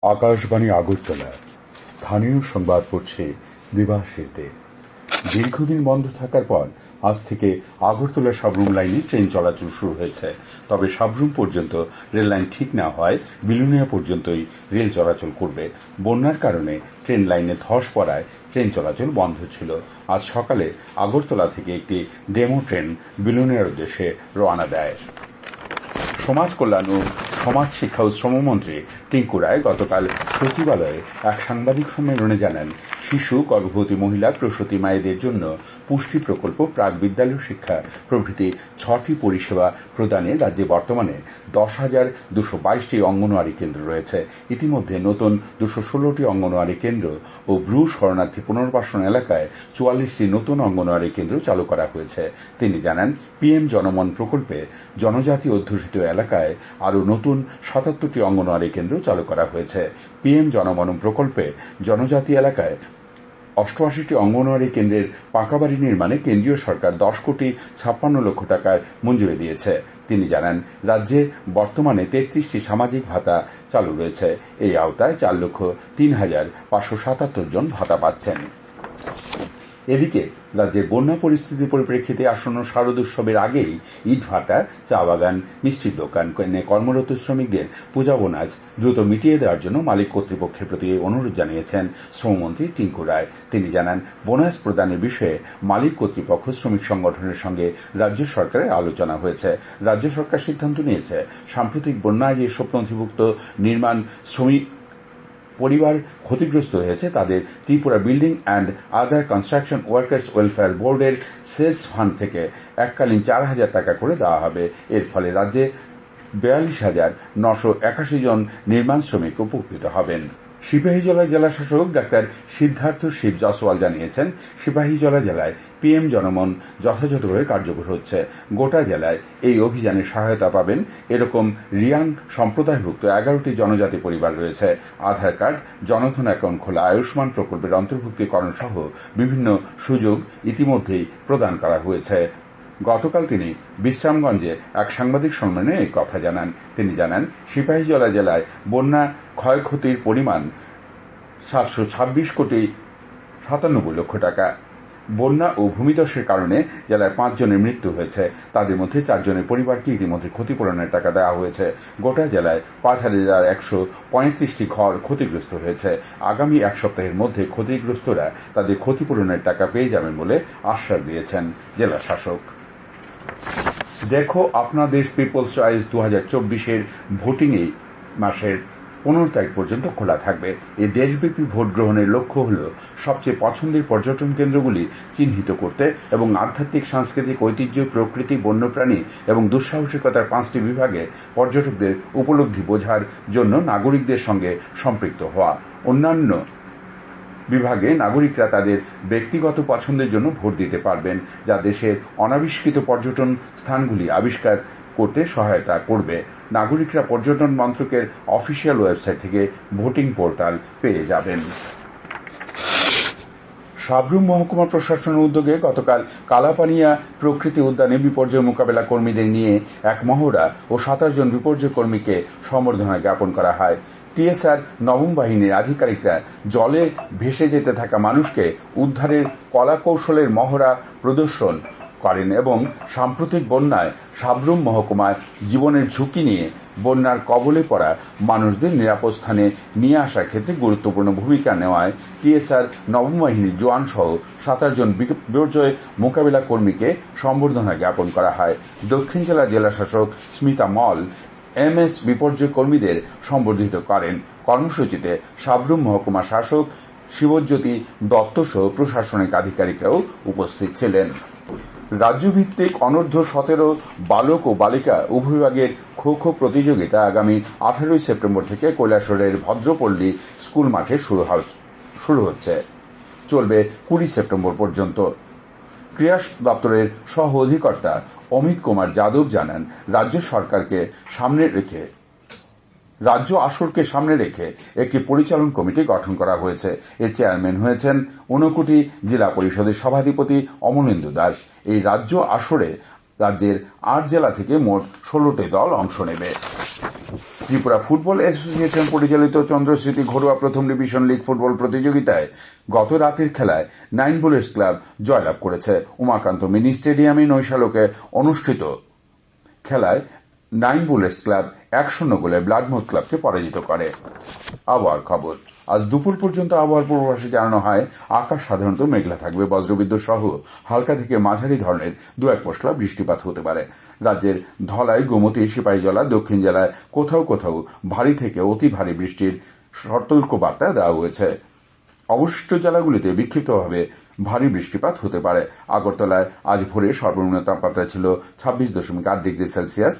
আকাশবাণী আগরতলা স্থানীয় সংবাদ পড়ছে দেবাশিস দে। দীর্ঘদিন বন্ধ থাকার পর আজ থেকে আগরতলা সাবরুম লাইনে ট্রেন চলাচল শুরু হয়েছে। তবে সাবরুম পর্যন্ত রেল লাইন ঠিক না হওয়ায় বিলুনিয়া পর্যন্তই রেল চলাচল করবে। বন্যার কারণে ট্রেন লাইনে ধস পড়ায় ট্রেন চলাচল বন্ধ ছিল। আজ সকালে আগরতলা থেকে একটি ডেমো ট্রেন বিলুনিয়ার উদ্দেশ্যে রওনা দেয়। সমাজ কল্যাণ ও সমাজ শিক্ষা ও শ্রমমন্ত্রী টিঙ্কু রায় গতকাল সচিবালয়ে এক সাংবাদিক সম্মেলনে জানান, শিশু, গর্ভবতী মহিলা, প্রসূতি মায়েদের জন্য পুষ্টি প্রকল্প, প্রাক বিদ্যালয় শিক্ষা প্রভৃতি 6টি পরিষেবা প্রদানে রাজ্যে বর্তমানে 10,222টি অঙ্গনওয়াড়ি কেন্দ্র রয়েছে। ইতিমধ্যে নতুন 216টি অঙ্গনওয়াড়ি কেন্দ্র ও ব্রু শরণার্থী পুনর্বাসন এলাকায় 44টি নতুন অঙ্গনওয়াড়ি কেন্দ্র চালু করা হয়েছে। তিনি জানান, পিএম জনমন প্রকল্পে জনজাতি অধ্যুষিত এলাকায় আরও নতুন 77টি অঙ্গনওয়াড়ি কেন্দ্র চালু করা হয়েছে। পিএম জনমন প্রকল্পে জনজাতি এলাকায় 88টি অঙ্গনওয়াড়ি কেন্দ্রের পাকা বাড়ি নির্মাণে কেন্দ্রীয় সরকার 10,56 লক্ষ টাকার মঞ্জুরি দিয়েছে। তিনি জানান, রাজ্যে বর্তমানে 33টি সামাজিক ভাতা চালু রয়েছে। এই আওতায় 4,03,577 জন ভাতা পাচ্ছেন। এদিকে রাজ্যের বন্যা পরিস্থিতির পরিপ্রেক্ষিতে আসন্ন শারদোৎসবের আগেই ইটভাটা, চা বাগান, মিষ্টির দোকান কর্মরত শ্রমিকদের পূজা বোনাস দ্রুত মিটিয়ে দেওয়ার জন্য মালিক কর্তৃপক্ষের প্রতি অনুরোধ জানিয়েছেন শ্রমমন্ত্রী টিঙ্কু রায়। তিনি জানান, বোনাস প্রদানের বিষয়ে মালিক কর্তৃপক্ষ, শ্রমিক সংগঠনের সঙ্গে রাজ্য সরকারের আলোচনা হয়েছে। রাজ্য সরকার সিদ্ধান্ত নিয়েছে, সাম্প্রতিক বন্যায় যেসব নথিভুক্ত নির্মাণ শ্রমিক পরিবার ক্ষতিগ্রস্ত হয়েছে তাদের Tripura building and other construction workers welfare বোর্ডের সেলস ফান্ড থেকে এককালীন 4,000 টাকা করে দেওয়া হবে। এর ফলে রাজ্যে 42,981 জন নির্মাণ শ্রমিক উপকৃত হবেন। সিপাহীজলা জেলা শাসক ডাক্তার সিদ্ধার্থ শিব জসওয়াল জানিয়েছেন, সিপাহীজলা জেলায় পিএম জনমন যথাযথভাবে কার্যকর হচ্ছে। গোটা জেলায় এই অভিযানে সহায়তা পাবেন এরকম রিয়াং সম্প্রদায়ভুক্ত 11টি জনজাতি পরিবার রয়েছে। আধার কার্ড, জনধন অ্যাকাউন্ট খোলা, আয়ুষ্মান প্রকল্পের অন্তর্ভুক্তিকরণ সহ বিভিন্ন সুযোগ ইতিমধ্যেই প্রদান করা হয়েছে। গতকাল তিনি বিশ্রামগঞ্জে এক সাংবাদিক সম্মেলনে এই কথা জানান। তিনি জানান, সিপাহীজলা জেলায় বন্যা ক্ষয়ক্ষতির পরিমাণ 726 কোটি 97 লক্ষ টাকা। বন্যা ও ভূমিধসের কারণে জেলায় 5 জনের মৃত্যু হয়েছে। তাদের মধ্যে 4 জনের পরিবারকে ইতিমধ্যে ক্ষতিপূরণের টাকা দেওয়া হয়েছে। গোটা জেলায় 5,135টি ঘর ক্ষতিগ্রস্ত হয়েছে। আগামী এক সপ্তাহের মধ্যে ক্ষতিগ্রস্তরা তাদের ক্ষতিপূরণের টাকা পেয়ে যাবেন বলে আশ্বাস দিয়েছেন জেলা শাসক। দেখো আপনার দেশ পিপলস চয়েস 2024 ভোটিং এই মাসের 15 তারিখ পর্যন্ত খোলা থাকবে। এই দেশব্যাপী ভোট গ্রহণের লক্ষ্য হল সবচেয়ে পছন্দের পর্যটন কেন্দ্রগুলি চিহ্নিত করতে এবং আধ্যাত্মিক, সাংস্কৃতিক ঐতিহ্য, প্রকৃতি, বন্যপ্রাণী এবং দুঃসাহসিকতার 5টি বিভাগে পর্যটকদের উপলব্ধি বোঝার জন্য নাগরিকদের সঙ্গে সম্পৃক্ত হওয়া। অন্যান্য বিভাগে নাগরিকরা তাদের ব্যক্তিগত পছন্দের জন্য ভোট দিতে পারবেন, যা দেশের অনাবিষ্কৃত পর্যটন স্থানগুলি আবিষ্কার করতে সহায়তা করবে। নাগরিকরা পর্যটন মন্ত্রকের অফিসিয়াল ওয়েবসাইট থেকে ভোটিং পোর্টাল পেয়ে যাবেন। সাবরুম মহকুমা প্রশাসনের উদ্যোগে গতকাল কালাপানিয়া প্রকৃতি উদ্যানে বিপর্যয় মোকাবেলা কর্মীদের নিয়ে এক মহড়া ও 27 জন বিপর্যয় কর্মীকে সম্বর্ধনা জ্ঞাপন করা হয়। টিএসআর নবম বাহিনীর আধিকারিকরা জলে ভেসে যেতে থাকা মানুষকে উদ্ধারের কলাকৌশলের মহড়া প্রদর্শন করেন এবং সাম্প্রতিক বন্যায় সাবরুম মহকুমায় জীবনের ঝুঁকি নিয়ে বন্যার কবলে পড়া মানুষদের নিরাপদ স্থানে নিয়ে আসার ক্ষেত্রে গুরুত্বপূর্ণ ভূমিকা নেওয়ায় টিএসআর নবম বাহিনীর জওয়ান সহ 27 জন বিপর্যয় মোকাবিলা কর্মীকে সম্বর্ধনা জ্ঞাপন করা হয়। দক্ষিণ জেলার জেলাশাসক স্মিতা মল এমএস বিপর্যয় কর্মীদের সম্বর্ধিত করেন। কর্মসূচিতে সাবরুম মহকুমা শাসক শিবজ্যোতি দত্ত সহ প্রশাসনিক আধিকারিকরাও উপস্থিত ছিলেন। রাজ্যভিত্তিক অনূর্ধ্ব 17 বালক ও বালিকা উভয় বিভাগের খো খো প্রতিযোগিতা আগামী 18 সেপ্টেম্বর থেকে কৈলাসহরের ভদ্রপল্লী স্কুল মাঠে শুরু হচ্ছে, চলবে 20 সেপ্টেম্বর পর্যন্ত। ক্রীড়া দপ্তরের সহ অধিকর্তা অমিত কুমার যাদব জানান, রাজ্য আসরকে সামনে রেখে একটি পরিচালন কমিটি গঠন করা হয়েছে। এর চেয়ারম্যান হয়েছেন ঊনকোটি জেলা পরিষদের সভাধিপতি অমলেন্দু দাস। এই রাজ্য আসরে রাজ্যের 8 জেলা থেকে মোট 16টি দল অংশ নেবে। ত্রিপুরা ফুটবল অ্যাসোসিয়েশন পরিচালিত চন্দ্রস্মৃতি ঘরোয়া প্রথম ডিভিশন লিগ ফুটবল প্রতিযোগিতায় গত রাতের খেলায় 9 বুলেটস ক্লাব জয়লাভ করেছে। উমাকান্ত মিনি স্টেডিয়ামে নৈশালকে অনুষ্ঠিত খেলায় 9 বুলেটস ক্লাব 1-0 গোলে ব্লাডমুথ ক্লাবকে পরাজিত করে। আবহাওয়ার খবর। আজ দুপুর পর্যন্ত আবহাওয়ার পূর্বাভাসে জানানো হয় আকাশ সাধারণত মেঘলা থাকবে, বজ্রবিদ্যুৎ সহ হালকা থেকে মাঝারি ধরনের 2-1 পশলা বৃষ্টিপাত হতে পারে। রাজ্যের ধলাই, গোমতী, সিপাহীজলা, দক্ষিণ জেলায় কোথাও কোথাও ভারী থেকে অতি ভারী বৃষ্টির সতর্কবার্তা দেওয়া হয়েছে। অবশিষ্ট জেলাগুলিতে বিক্ষিপ্তভাবে ভারী বৃষ্টিপাত হতে পারে। আগরতলায় আজ ভোরে সর্বনিম্ন তাপমাত্রা ছিল 26.8 ডিগ্রি সেলসিয়াস।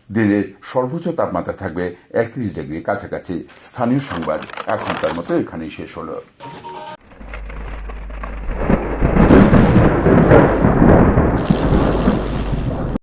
দিনের সর্বোচ্চ তাপমাত্রা থাকবে 31 ডিগ্রি কাছাকাছি। স্থানীয় সংবাদ এখনকার মতো এখানেই শেষ হলো।